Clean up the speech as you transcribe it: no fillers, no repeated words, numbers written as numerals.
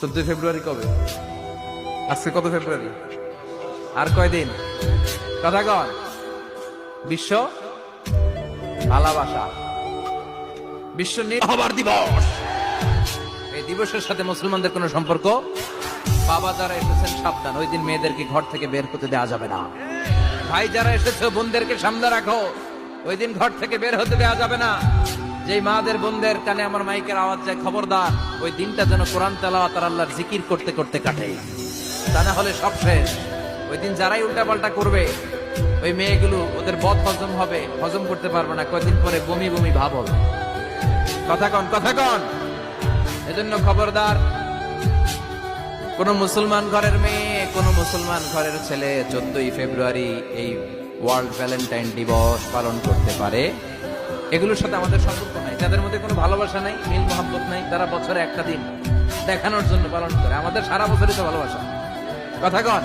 14 ফেব্রুয়ারি কবে? আজকে কত ফেব্রুয়ারি? আর কয়দিন? কথা কন। বিশ্ব ভালোবাসা, বিশ্ব নির্ভর দিবস। এই দিবসের সাথে মুসলমানদের কোনো সম্পর্ক? বাবা যারা এসেছেন সাবধান, ওই দিন মেয়েদেরকে ঘর থেকে বের হতে দেওয়া যাবে না। ভাই যারা এসেছে বোনদেরকে সামনে রাখো, ওই দিন ঘর থেকে বের হতে দেওয়া যাবে না। যেই মাদের বোনদের কানে আমার মাইকের আওয়াজ যায়, খবরদার, ওই দিনটা যেন কোরআন তেলাওয়াত আর আল্লাহর জিকির করতে করতে কাটে, তা না হলে সব শেষ। ওই দিন যারাই উল্টা পাল্টা করবে, ওই মেয়েগুলো ওদের বদ হজম হবে, হজম করতে পারবে না, কয়েকদিন পরে বমি বমি ভাব হবে। কথা কন, কথা কন। এজন্য খবরদার, কোন মুসলমান ঘরের মেয়ে, কোন মুসলমান ঘরের ছেলে 14 ফেব্রুয়ারি এই ওয়ার্ল্ড ভ্যালেন্টাইন দিবস পালন করতে পারে। এগুলোর সাথে আমাদের সম্পর্ক নাই, তাদের মধ্যে কোনো ভালোবাসা নাই, মিল মোহাম্মত নাই। তারা বছরে একটা দিন দেখানোর জন্য পালন করে, আমাদের সারা বছরই তো ভালোবাসা। কথা কন।